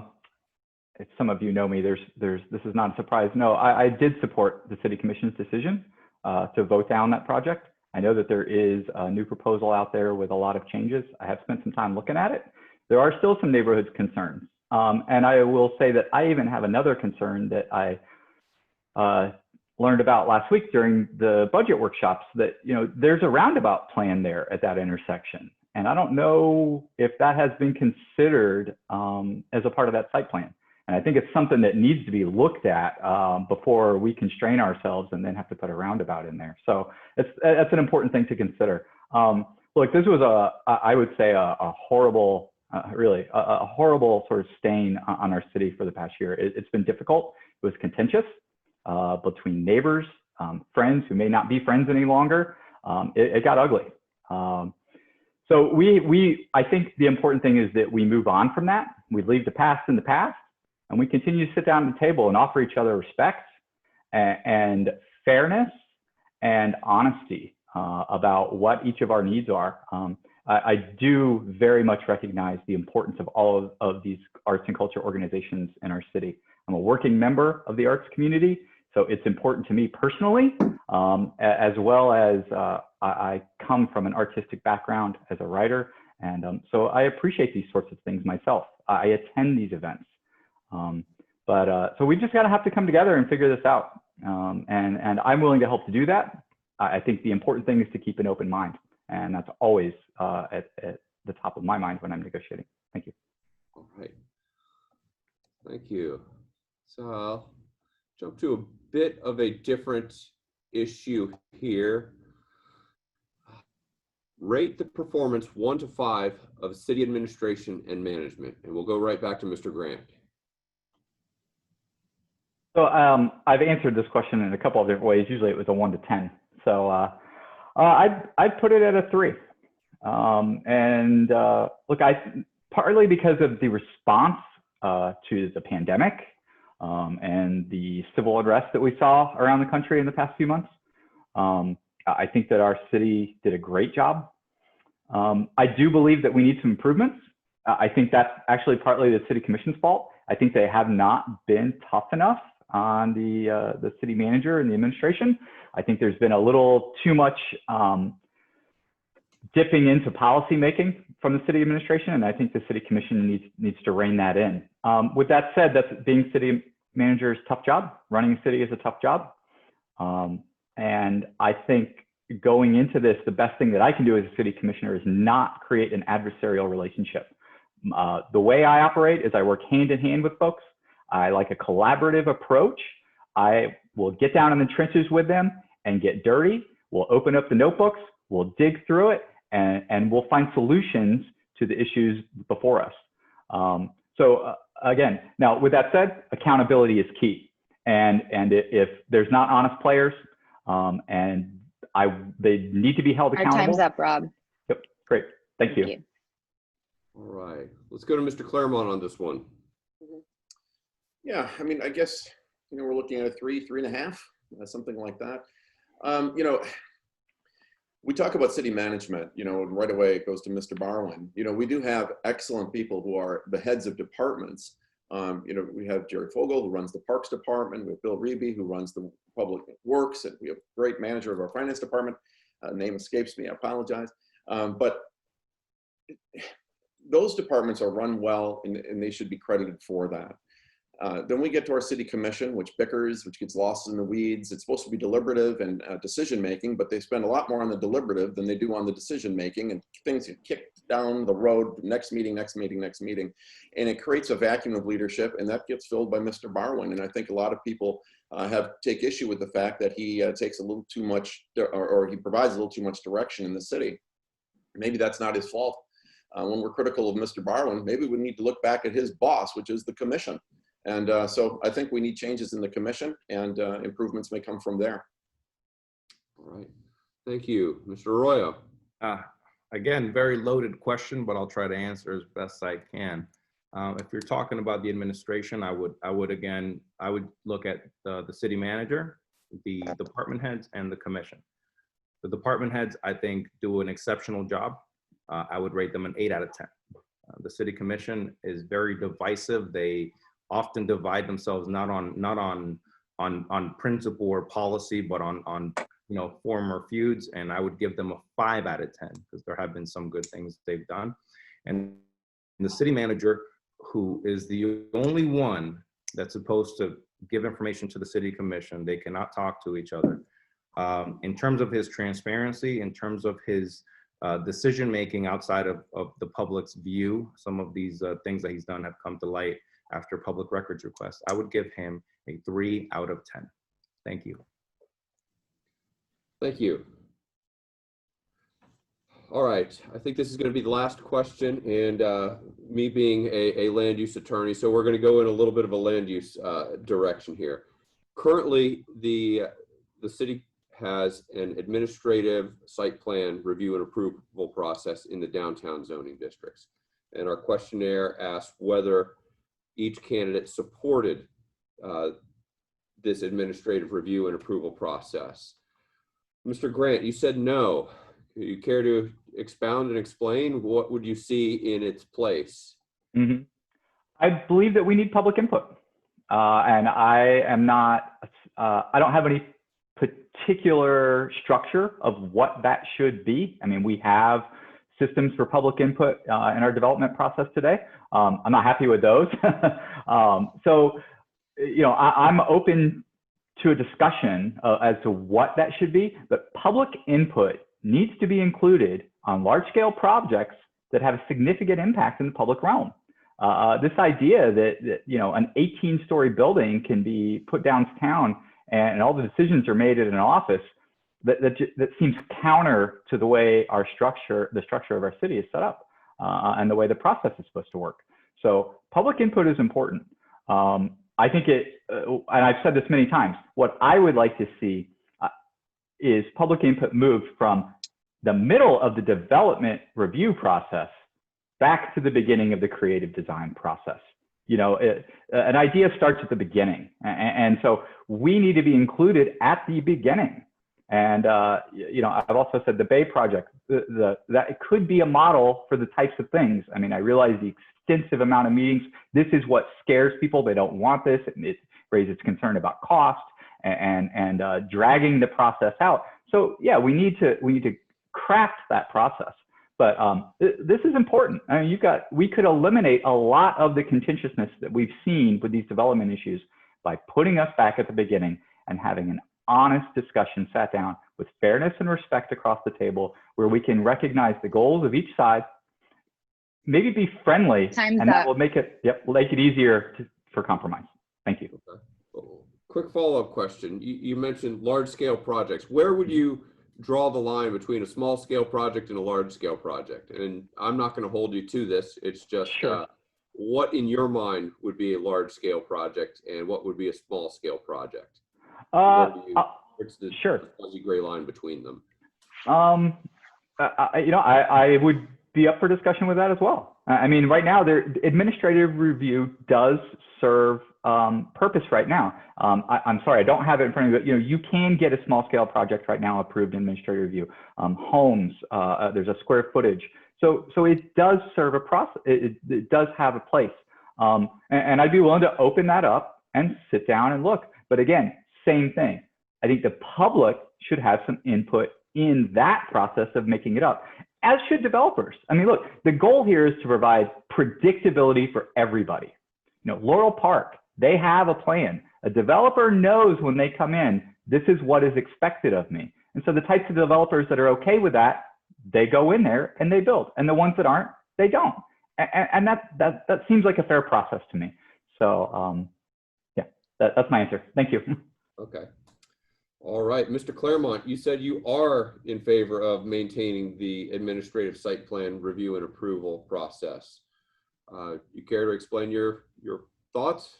Speaker 7: if some of you know me, this is not a surprise. No, I did support the City Commission's decision to vote down that project. I know that there is a new proposal out there with a lot of changes. I have spent some time looking at it. There are still some neighborhood concerns. And I will say that I even have another concern that I learned about last week during the budget workshops, that, you know, there's a roundabout plan there at that intersection. And I don't know if that has been considered as a part of that site plan. And I think it's something that needs to be looked at before we constrain ourselves and then have to put a roundabout in there. So that's an important thing to consider. Look, this was I would say a horrible, really a horrible sort of stain on our city for the past year. It's been difficult. It was contentious between neighbors, friends who may not be friends any longer. It got ugly. So I think the important thing is that we move on from that. We leave the past in the past, and we continue to sit down at the table and offer each other respect and fairness and honesty about what each of our needs are. I do very much recognize the importance of all of these arts and culture organizations in our city. I'm a working member of the arts community, so it's important to me personally, as well as I come from an artistic background as a writer. And so I appreciate these sorts of things myself. I attend these events. So we just have to come together and figure this out. And I'm willing to help to do that. I think the important thing is to keep an open mind. And that's always at the top of my mind when I'm negotiating. Thank you.
Speaker 5: All right. Thank you. So I'll jump to a bit of a different issue here. Rate the performance 1 to 5 of city administration and management. And we'll go right back to Mr. Grant.
Speaker 7: So I've answered this question in a couple of different ways. Usually it was a 1 to 10. So I'd put it at a 3. Look, partly because of the response to the pandemic, and the civil unrest that we saw around the country in the past few months. I think that our city did a great job. I do believe that we need some improvements. I think that's actually partly the city commission's fault. I think they have not been tough enough on the city manager and the administration. I think there's been a little too much dipping into policy making from the city administration, and I think the city commission needs to rein that in. With that said, that's being city manager is a tough job. Running a city is a tough job. And I think going into this, the best thing that I can do as a city commissioner is not create an adversarial relationship. The way I operate is I work hand in hand with folks. I like a collaborative approach. I will get down in the trenches with them and get dirty. We'll open up the notebooks, we'll dig through it, and we'll find solutions to the issues before us. Again, now with that said, accountability is key. And if there's not honest players, they need to be held accountable.
Speaker 2: Our time's up, Rob.
Speaker 7: Yep, great, thank you.
Speaker 5: All right, let's go to Mr. Claremont on this one.
Speaker 8: Yeah, I mean, I guess, we're looking at a 3.5, something like that. We talk about city management, and right away it goes to Mr. Barwin. We do have excellent people who are the heads of departments. We have Jerry Fogel, who runs the Parks Department. We have Bill Reby, who runs the Public Works, and we have a great manager of our Finance Department. Name escapes me, I apologize. But those departments are run well, and they should be credited for that. Then we get to our city commission, which bickers, which gets lost in the weeds. It's supposed to be deliberative and decision making, but they spend a lot more on the deliberative than they do on the decision making, and things get kicked down the road, next meeting, next meeting, next meeting. And it creates a vacuum of leadership, and that gets filled by Mr. Barwin. And I think a lot of people take issue with the fact that he takes a little too much, or he provides a little too much direction in the city. Maybe that's not his fault. When we're critical of Mr. Barwin, maybe we need to look back at his boss, which is the commission. And so I think we need changes in the commission, and improvements may come from there.
Speaker 5: All right, thank you. Mr. Arroyo.
Speaker 6: Again, very loaded question, but I'll try to answer as best I can. If you're talking about the administration, I would look at the city manager, the department heads, and the commission. The department heads, I think, do an exceptional job. I would rate them an 8 out of 10. The city commission is very divisive. They often divide themselves not on principle or policy, but on former feuds, and I would give them a 5 out of 10 because there have been some good things they've done. And the city manager, who is the only one that's supposed to give information to the city commission, they cannot talk to each other. In terms of his transparency, in terms of his decision making outside of the public's view, some of these things that he's done have come to light after public records requests. I would give him a 3 out of 10. Thank you.
Speaker 5: Thank you. All right, I think this is going to be the last question, and me being a land use attorney, so we're going to go in a little bit of a land use direction here. Currently, the city has an administrative site plan review and approval process in the downtown zoning districts. And our questionnaire asked whether each candidate supported this administrative review and approval process. Mr. Grant, you said no. Do you care to expound and explain what would you see in its place?
Speaker 7: Mm-hmm. I believe that we need public input. And I don't have any particular structure of what that should be. I mean, we have systems for public input in our development process today. I'm not happy with those. So, I'm open to a discussion as to what that should be, but public input needs to be included on large-scale projects that have a significant impact in the public realm. This idea that an 18-story building can be put downtown and all the decisions are made in an office, that seems counter to the way the structure of our city is set up, and the way the process is supposed to work. So public input is important. I think and I've said this many times, what I would like to see is public input moved from the middle of the development review process back to the beginning of the creative design process. an idea starts at the beginning. And so we need to be included at the beginning. And, I've also said the Bay Project, that it could be a model for the types of things. I mean, I realize the extensive amount of meetings. This is what scares people. They don't want this. It raises concern about cost and dragging the process out. So yeah, we need to craft that process. But this is important. I mean, we could eliminate a lot of the contentiousness that we've seen with these development issues by putting us back at the beginning and having an honest discussion sat down with fairness and respect across the table, where we can recognize the goals of each side, maybe be friendly, that will make it easier for compromise. Thank you.
Speaker 5: Okay. Quick follow-up question. You mentioned large-scale projects. Where would you draw the line between a small-scale project and a large-scale project? And I'm not going to hold you to this. It's just what in your mind would be a large-scale project and what would be a small-scale project? What's the fuzzy gray line between them?
Speaker 7: I would be up for discussion with that as well. I mean, right now, administrative review does serve purpose right now. I'm sorry, I don't have it in front of you, but you can get a small scale project right now approved in administrative review. Homes, there's a square footage. So it does serve a process. It does have a place. And I'd be willing to open that up and sit down and look. But again, same thing. I think the public should have some input in that process of making it up, as should developers. I mean, look, the goal here is to provide predictability for everybody. Laurel Park, they have a plan. A developer knows when they come in, this is what is expected of me. And so the types of developers that are okay with that, they go in there and they build. And the ones that aren't, they don't. And that seems like a fair process to me. So that's my answer. Thank you.
Speaker 5: Okay. All right, Mr. Claremont, you said you are in favor of maintaining the administrative site plan review and approval process. You care to explain your thoughts?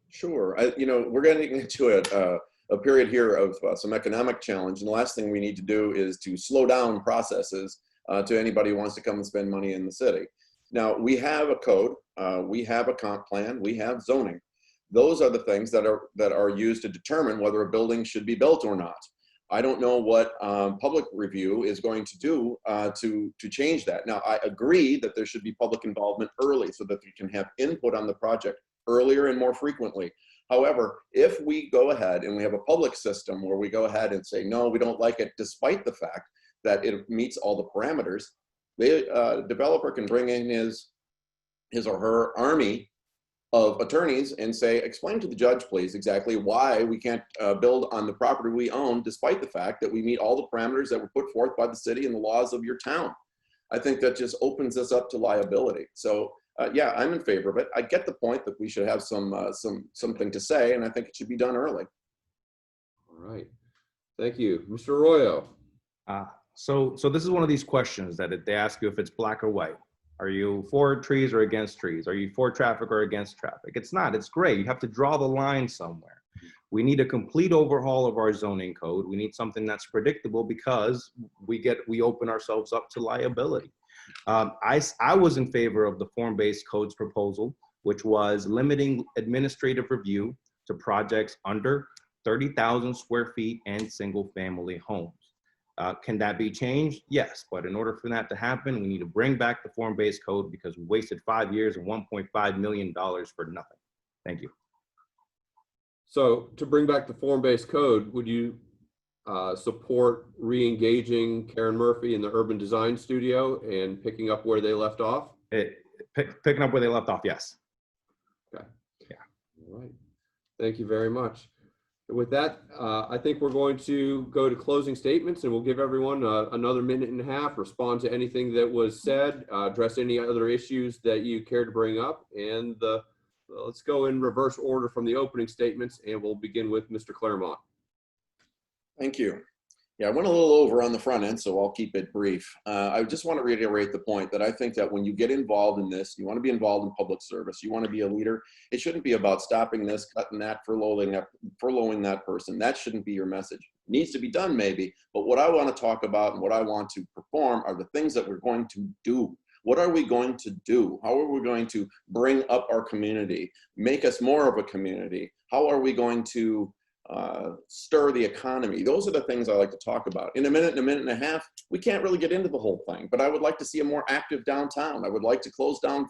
Speaker 8: Sure. We're getting into a period here of some economic challenge, and the last thing we need to do is to slow down processes to anybody who wants to come and spend money in the city. Now, we have a code, we have a comp plan, we have zoning. Those are the things that are used to determine whether a building should be built or not. I don't know what public review is going to do to change that. Now, I agree that there should be public involvement early so that we can have input on the project earlier and more frequently. However, if we go ahead and we have a public system where we go ahead and say, no, we don't like it, despite the fact that it meets all the parameters, the developer can bring in his or her army of attorneys and say, explain to the judge, please, exactly why we can't build on the property we own, despite the fact that we meet all the parameters that were put forth by the city and the laws of your town. I think that just opens us up to liability. So yeah, I'm in favor of it. I get the point that we should have something to say, and I think it should be done early.
Speaker 5: All right, thank you, Mr. Arroyo.
Speaker 6: So this is one of these questions that they ask you if it's black or white. Are you for trees or against trees? Are you for traffic or against traffic? It's not, it's gray. You have to draw the line somewhere. We need a complete overhaul of our zoning code. We need something that's predictable, because we open ourselves up to liability. I was in favor of the form-based codes proposal, which was limiting administrative review to projects under 30,000 square feet and single-family homes. Can that be changed? Yes, but in order for that to happen, we need to bring back the form-based code, because we wasted 5 years and $1.5 million for nothing. Thank you.
Speaker 5: So to bring back the form-based code, would you support re-engaging Karen Murphy in the Urban Design Studio and picking up where they left off?
Speaker 6: Picking up where they left off, yes.
Speaker 5: Okay.
Speaker 6: Yeah.
Speaker 5: All right. Thank you very much. With that, I think we're going to go to closing statements, and we'll give everyone another minute and a half, respond to anything that was said, address any other issues that you care to bring up, and let's go in reverse order from the opening statements, and we'll begin with Mr. Claremont.
Speaker 8: Thank you. Yeah, I went a little over on the front end, so I'll keep it brief. I just want to reiterate the point that I think that when you get involved in this, you want to be involved in public service, you want to be a leader. It shouldn't be about stopping this, cutting that, furloughing that person. That shouldn't be your message. It needs to be done maybe, but what I want to talk about and what I want to perform are the things that we're going to do. What are we going to do? How are we going to bring up our community, make us more of a community? How are we going to stir the economy? Those are the things I like to talk about. In a minute and a half, we can't really get into the whole thing, but I would like to see a more active downtown. I would like to close down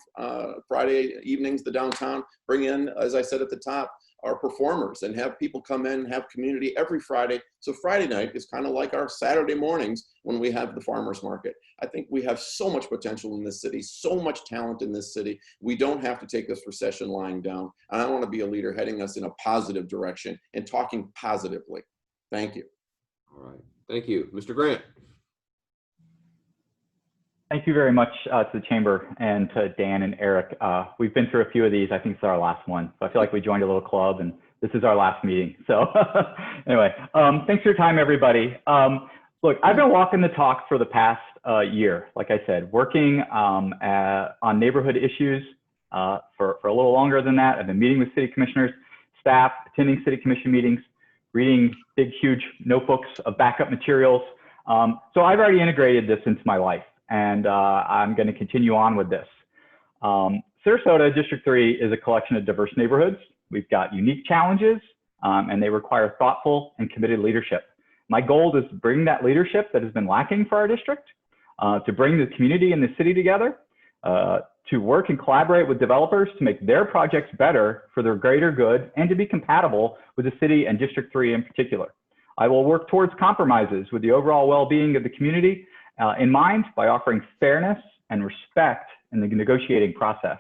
Speaker 8: Friday evenings, the downtown, bring in, as I said at the top, our performers and have people come in, have community every Friday. So Friday night is kind of like our Saturday mornings when we have the farmers market. I think we have so much potential in this city, so much talent in this city. We don't have to take this recession lying down. And I want to be a leader heading us in a positive direction and talking positively. Thank you.
Speaker 5: All right. Thank you. Mr. Grant.
Speaker 7: Thank you very much to the Chamber and to Dan and Erik. We've been through a few of these. I think it's our last one. So I feel like we joined a little club and this is our last meeting. So anyway, thanks for your time, everybody. Look, I've been walking the talk for the past year, like I said, working on neighborhood issues for a little longer than that. I've been meeting with city commissioners, staff, attending city commission meetings, reading big, huge notebooks of backup materials. So I've already integrated this into my life. And I'm going to continue on with this. Sarasota District 3 is a collection of diverse neighborhoods. We've got unique challenges, and they require thoughtful and committed leadership. My goal is to bring that leadership that has been lacking for our district, to bring the community and the city together, to work and collaborate with developers to make their projects better for their greater good, and to be compatible with the city and District 3 in particular. I will work towards compromises with the overall well-being of the community in mind by offering fairness and respect in the negotiating process.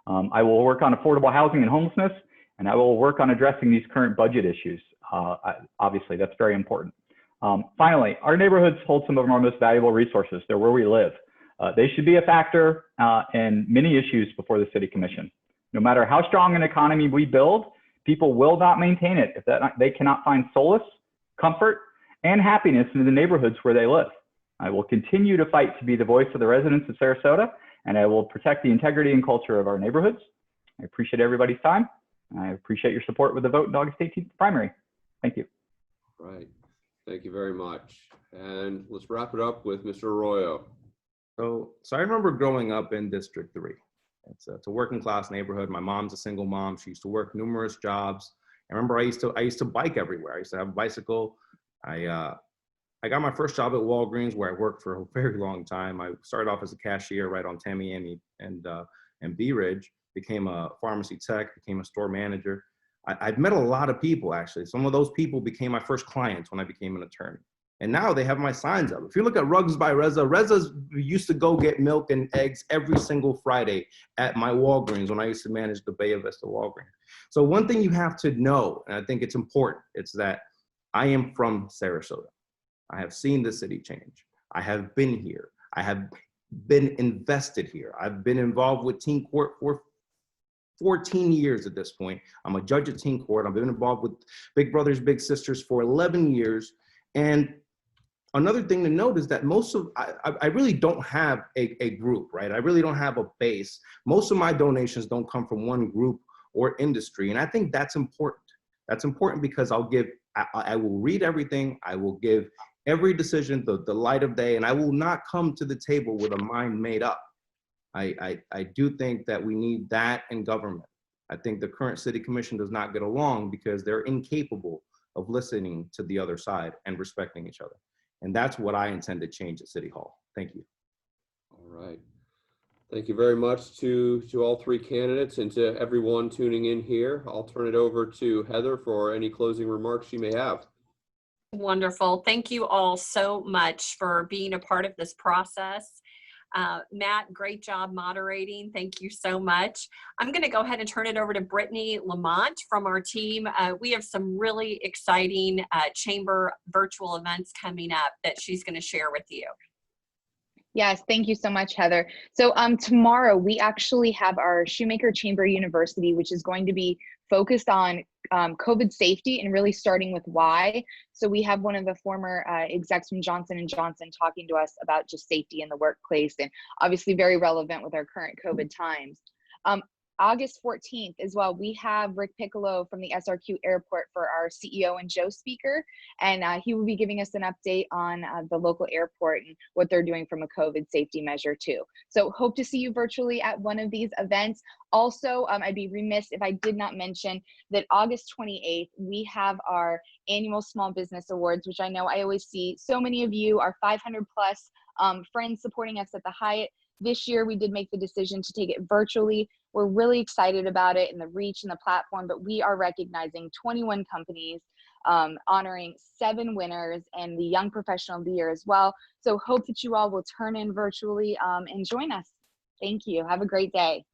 Speaker 7: I will work on affordable housing and homelessness, and I will work on addressing these current budget issues. Obviously, that's very important. Finally, our neighborhoods hold some of our most valuable resources. They're where we live. They should be a factor in many issues before the City Commission. No matter how strong an economy we build, people will not maintain it if they cannot find solace, comfort, and happiness in the neighborhoods where they live. I will continue to fight to be the voice of the residents of Sarasota, and I will protect the integrity and culture of our neighborhoods. I appreciate everybody's time. I appreciate your support with the vote in August 18th primary. Thank you.
Speaker 5: Right. Thank you very much. And let's wrap it up with Mr. Arroyo.
Speaker 6: So I remember growing up in District 3. It's a working class neighborhood. My mom's a single mom. She used to work numerous jobs. I remember I used to bike everywhere. I used to have a bicycle. I got my first job at Walgreens, where I worked for a very long time. I started off as a cashier right on Tamiami and Bee Ridge, became a pharmacy tech, became a store manager. I've met a lot of people, actually. Some of those people became my first clients when I became an attorney. And now they have my signs up. If you look at Rugs by Reza, Reza's used to go get milk and eggs every single Friday at my Walgreens when I used to manage the Bay Vista Walgreens. So one thing you have to know, and I think it's important, it's that I am from Sarasota. I have seen the city change. I have been here. I have been invested here. I've been involved with teen court for 14 years at this point. I'm a judge at teen court. I've been involved with Big Brothers Big Sisters for 11 years. And another thing to note is that I really don't have a group, right? I really don't have a base. Most of my donations don't come from one group or industry. And I think that's important. That's important because I will read everything. I will give every decision the light of day, and I will not come to the table with a mind made up. I do think that we need that in government. I think the current city commission does not get along because they're incapable of listening to the other side and respecting each other. And that's what I intend to change at City Hall. Thank you.
Speaker 5: All right. Thank you very much to all three candidates and to everyone tuning in here. I'll turn it over to Heather for any closing remarks she may have.
Speaker 1: Wonderful. Thank you all so much for being a part of this process. Matt, great job moderating. Thank you so much. I'm going to go ahead and turn it over to Brittany Lamont from our team. We have some really exciting chamber virtual events coming up that she's going to share with you.
Speaker 2: Yes, thank you so much, Heather. So tomorrow we actually have our Shoemaker Chamber University, which is going to be focused on COVID safety and really starting with why. So we have one of the former execs from Johnson & Johnson talking to us about just safety in the workplace, and obviously very relevant with our current COVID times. August 14th as well, we have Rick Piccolo from the SRQ Airport for our CEO and Joe speaker, and he will be giving us an update on the local airport and what they're doing from a COVID safety measure too. So hope to see you virtually at one of these events. Also, I'd be remiss if I did not mention that August 28th, we have our annual Small Business Awards, which I know I always see so many of you, our 500 plus friends supporting us at the Hyatt. This year, we did make the decision to take it virtually. We're really excited about it and the reach and the platform, but we are recognizing 21 companies, honoring 7 winners and the Young Professional of the Year as well. So hope that you all will turn in virtually and join us. Thank you. Have a great day.